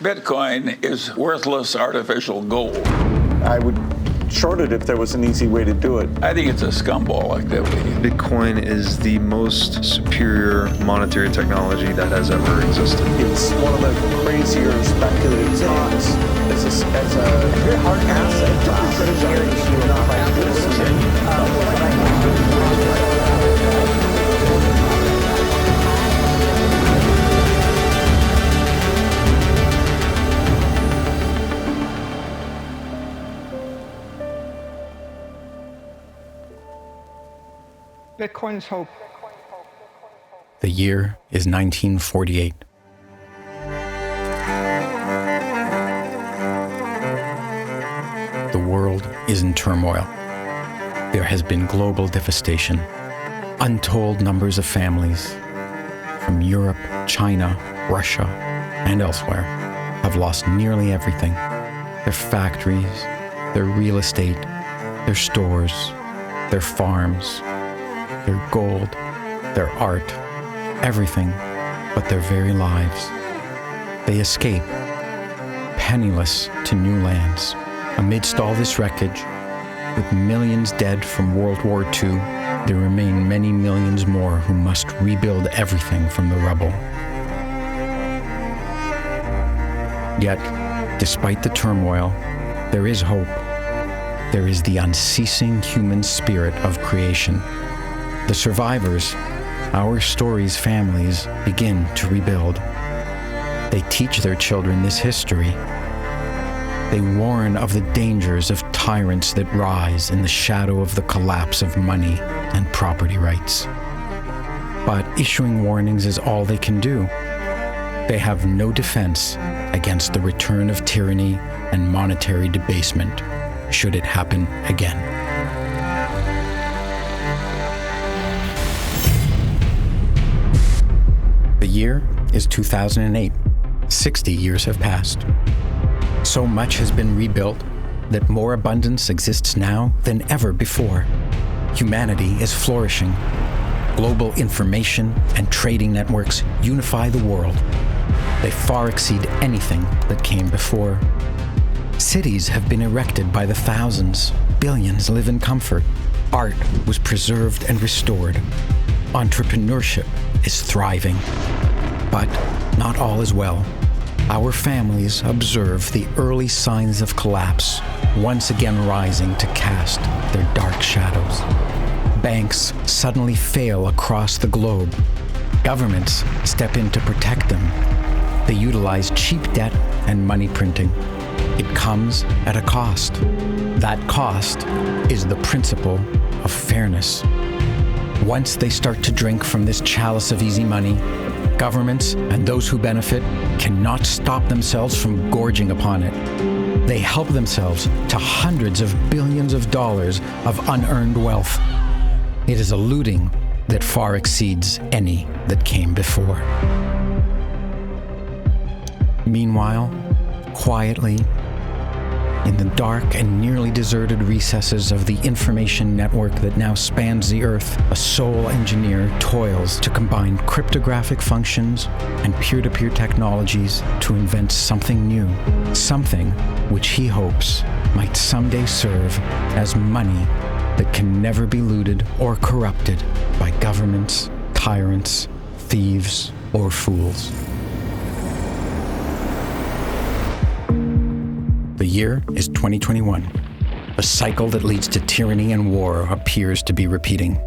Bitcoin is worthless artificial gold. I would short it if there was an easy way to do it. I think it's a scumball activity. Bitcoin is the most superior monetary technology that has ever existed. It's one of the crazier speculative stocks as a very hard asset to Bitcoin's hope. The year is 1948. The world is in turmoil. There has been global devastation. Untold numbers of families from Europe, China, Russia, and elsewhere have lost nearly everything. Their factories, their real estate, their stores, their farms, their gold, their art, everything but their very lives. They escape, penniless to new lands. Amidst all this wreckage, with millions dead from World War II, there remain many millions more who must rebuild everything from the rubble. Yet, despite the turmoil, there is hope. There is the unceasing human spirit of creation. The survivors, our story's families, begin to rebuild. They teach their children this history. They warn of the dangers of tyrants that rise in the shadow of the collapse of money and property rights. But issuing warnings is all they can do. They have no defense against the return of tyranny and monetary debasement, should it happen again. The year is 2008. 60 years have passed. So much has been rebuilt that more abundance exists now than ever before. Humanity is flourishing. Global information and trading networks unify the world. They far exceed anything that came before. Cities have been erected by the thousands. Billions live in comfort. Art was preserved and restored. Entrepreneurship is thriving. But not all is well. Our families observe the early signs of collapse, once again rising to cast their dark shadows. Banks suddenly fail across the globe. Governments step in to protect them. They utilize cheap debt and money printing. It comes at a cost. That cost is the principle of fairness. Once they start to drink from this chalice of easy money, governments and those who benefit cannot stop themselves from gorging upon it. They help themselves to hundreds of billions of dollars of unearned wealth. It is a looting that far exceeds any that came before. Meanwhile, quietly, in the dark and nearly deserted recesses of the information network that now spans the earth, a sole engineer toils to combine cryptographic functions and peer-to-peer technologies to invent something new, something which he hopes might someday serve as money that can never be looted or corrupted by governments, tyrants, thieves, or fools. The year is 2021. The cycle that leads to tyranny and war appears to be repeating.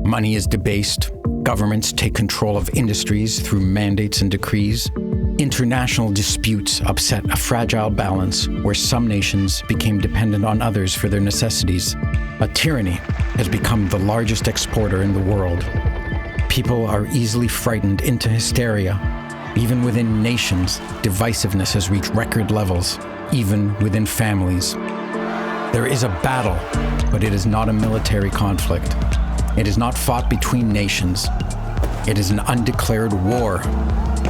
Money is debased. Governments take control of industries through mandates and decrees. International disputes upset a fragile balance where some nations became dependent on others for their necessities. A tyranny has become the largest exporter in the world. People are easily frightened into hysteria. Even within nations, divisiveness has reached record levels. Even within families. There is a battle, but it is not a military conflict. It is not fought between nations. It is an undeclared war.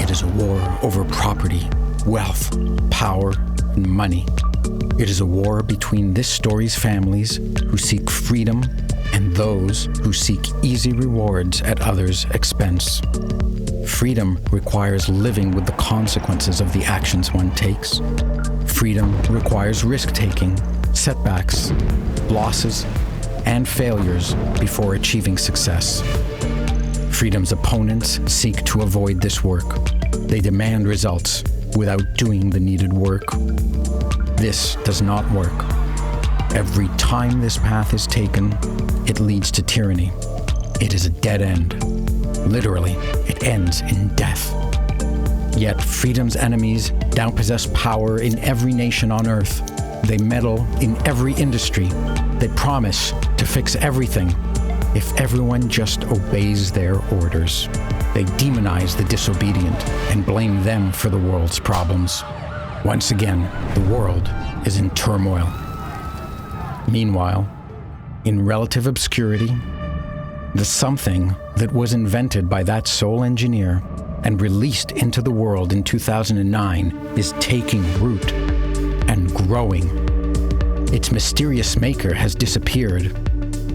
It is a war over property, wealth, power, and money. It is a war between this story's families who seek freedom and those who seek easy rewards at others' expense. Freedom requires living with the consequences of the actions one takes. Freedom requires risk-taking, setbacks, losses, and failures before achieving success. Freedom's opponents seek to avoid this work. They demand results without doing the needed work. This does not work. Every time this path is taken, it leads to tyranny. It is a dead end. Literally, it ends in death. Yet freedom's enemies now possess power in every nation on earth. They meddle in every industry. They promise to fix everything if everyone just obeys their orders. They demonize the disobedient and blame them for the world's problems. Once again, the world is in turmoil. Meanwhile, in relative obscurity, the something that was invented by that sole engineer and released into the world in 2009 is taking root and growing. Its mysterious maker has disappeared.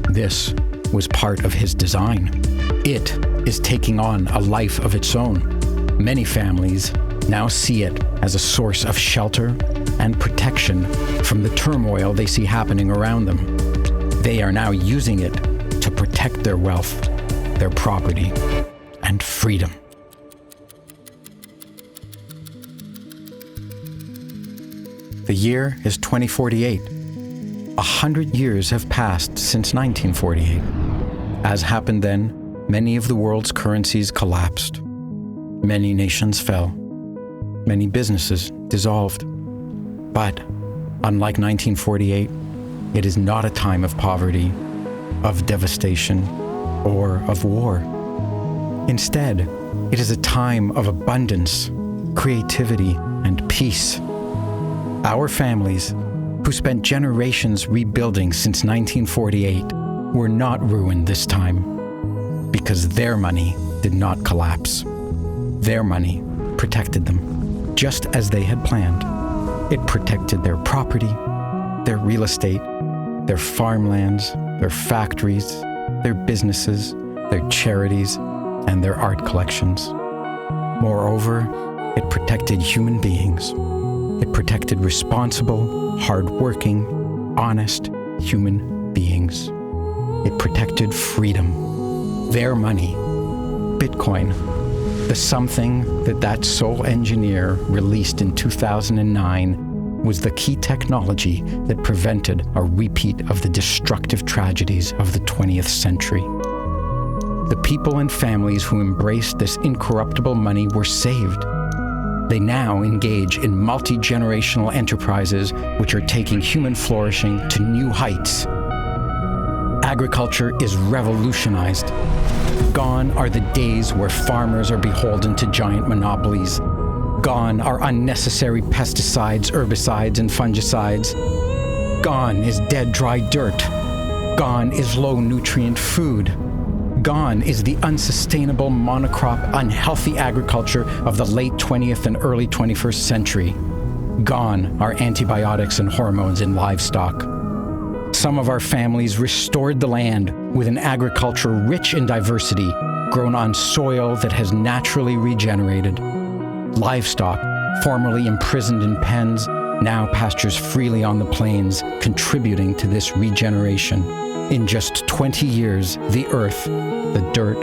This was part of his design. It is taking on a life of its own. Many families now see it as a source of shelter and protection from the turmoil they see happening around them. They are now using it to protect their wealth, their property, and freedom. The year is 2048. 100 years have passed since 1948. As happened then, many of the world's currencies collapsed. Many nations fell. Many businesses dissolved. But, unlike 1948, it is not a time of poverty, of devastation, or of war. Instead, it is a time of abundance, creativity, and peace. Our families, who spent generations rebuilding since 1948, were not ruined this time because their money did not collapse. Their money protected them, just as they had planned. It protected their property, their real estate, their farmlands, their factories, their businesses, their charities, and their art collections. Moreover, it protected human beings. It protected responsible, hard-working, honest human beings. It protected freedom. Their money, Bitcoin, the something that sole engineer released in 2009, was the key technology that prevented a repeat of the destructive tragedies of the 20th century. The people and families who embraced this incorruptible money were saved. They now engage in multi-generational enterprises which are taking human flourishing to new heights. Agriculture is revolutionized. Gone are the days where farmers are beholden to giant monopolies. Gone are unnecessary pesticides, herbicides, and fungicides. Gone is dead, dry dirt. Gone is low-nutrient food. Gone is the unsustainable monocrop, unhealthy agriculture of the late 20th and early 21st century. Gone are antibiotics and hormones in livestock. Some of our families restored the land with an agriculture rich in diversity, grown on soil that has naturally regenerated. Livestock, formerly imprisoned in pens, now pastures freely on the plains, contributing to this regeneration. In just 20 years, the earth, the dirt,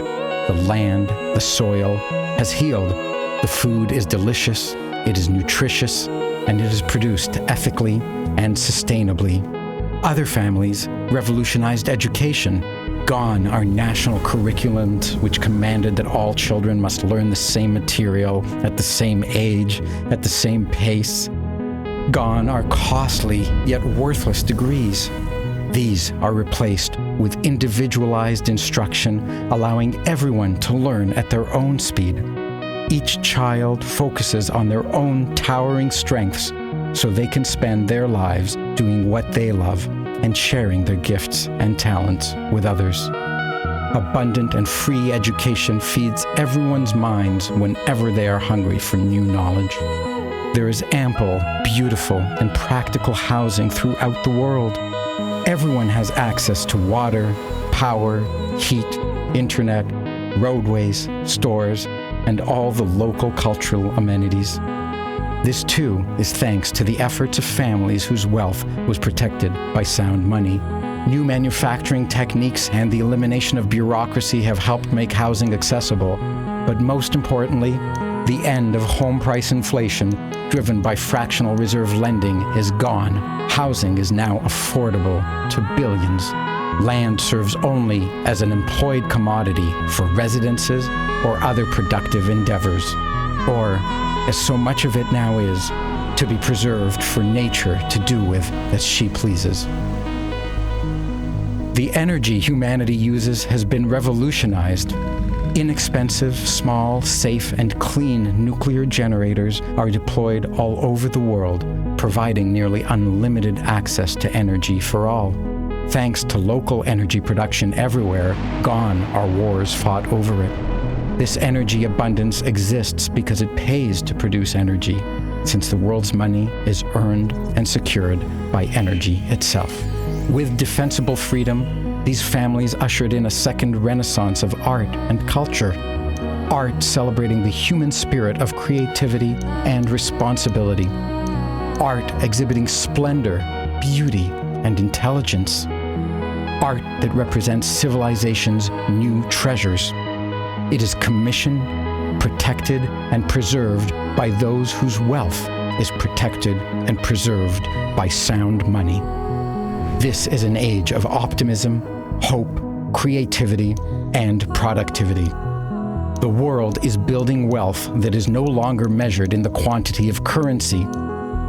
the land, the soil has healed. The food is delicious, it is nutritious, and it is produced ethically and sustainably. Other families revolutionized education. Gone are national curriculums which commanded that all children must learn the same material at the same age, at the same pace. Gone are costly yet worthless degrees. These are replaced with individualized instruction, allowing everyone to learn at their own speed. Each child focuses on their own towering strengths so they can spend their lives doing what they love and sharing their gifts and talents with others. Abundant and free education feeds everyone's minds whenever they are hungry for new knowledge. There is ample, beautiful, and practical housing throughout the world. Everyone has access to water, power, heat, internet, roadways, stores, and all the local cultural amenities. This, too, is thanks to the efforts of families whose wealth was protected by sound money. New manufacturing techniques and the elimination of bureaucracy have helped make housing accessible. But most importantly, the end of home price inflation, driven by fractional reserve lending, is gone. Housing is now affordable to billions. Land serves only as an employed commodity for residences or other productive endeavors, or, as so much of it now is, to be preserved for nature to do with as she pleases. The energy humanity uses has been revolutionized. Inexpensive, small, safe, and clean nuclear generators are deployed all over the world, providing nearly unlimited access to energy for all. Thanks to local energy production everywhere, gone are wars fought over it. This energy abundance exists because it pays to produce energy, since the world's money is earned and secured by energy itself. With defensible freedom, these families ushered in a second renaissance of art and culture. Art celebrating the human spirit of creativity and responsibility. Art exhibiting splendor, beauty, and intelligence. Art that represents civilization's new treasures. It is commissioned, protected, and preserved by those whose wealth is protected and preserved by sound money. This is an age of optimism, hope, creativity, and productivity. The world is building wealth that is no longer measured in the quantity of currency,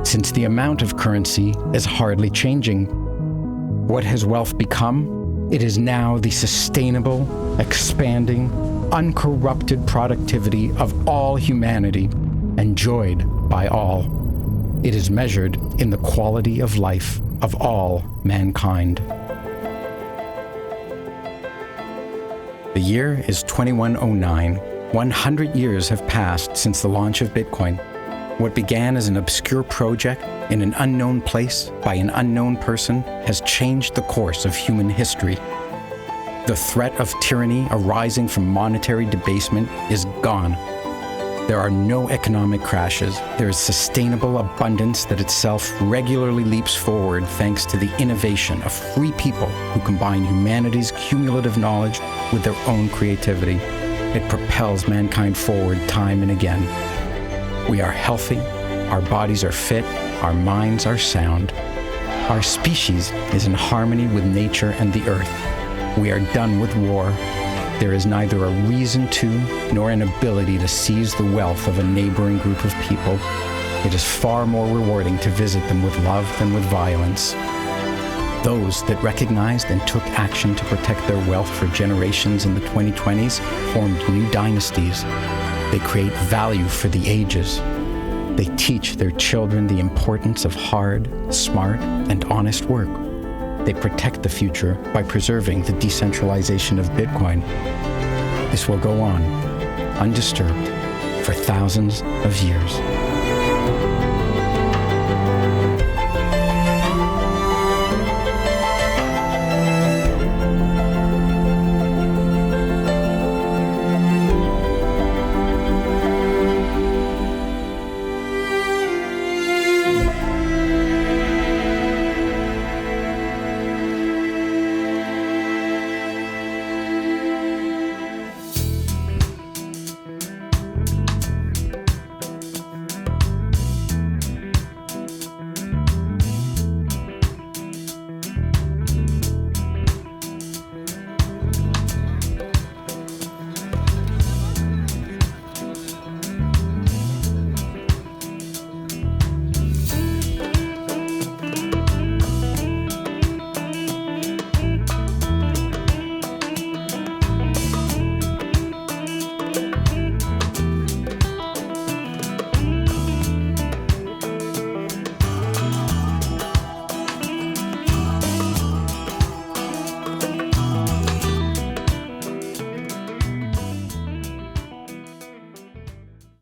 since the amount of currency is hardly changing. What has wealth become? It is now the sustainable, expanding, uncorrupted productivity of all humanity, enjoyed by all. It is measured in the quality of life of all mankind. The year is 2109. 100 years have passed since the launch of Bitcoin. What began as an obscure project in an unknown place by an unknown person has changed the course of human history. The threat of tyranny arising from monetary debasement is gone. There are no economic crashes. There is sustainable abundance that itself regularly leaps forward thanks to the innovation of free people who combine humanity's cumulative knowledge with their own creativity. It propels mankind forward time and again. We are healthy, our bodies are fit, our minds are sound. Our species is in harmony with nature and the earth. We are done with war. There is neither a reason to nor an ability to seize the wealth of a neighboring group of people. It is far more rewarding to visit them with love than with violence. Those that recognized and took action to protect their wealth for generations in the 2020s formed new dynasties. They create value for the ages. They teach their children the importance of hard, smart, and honest work. They protect the future by preserving the decentralization of Bitcoin. This will go on, undisturbed, for thousands of years.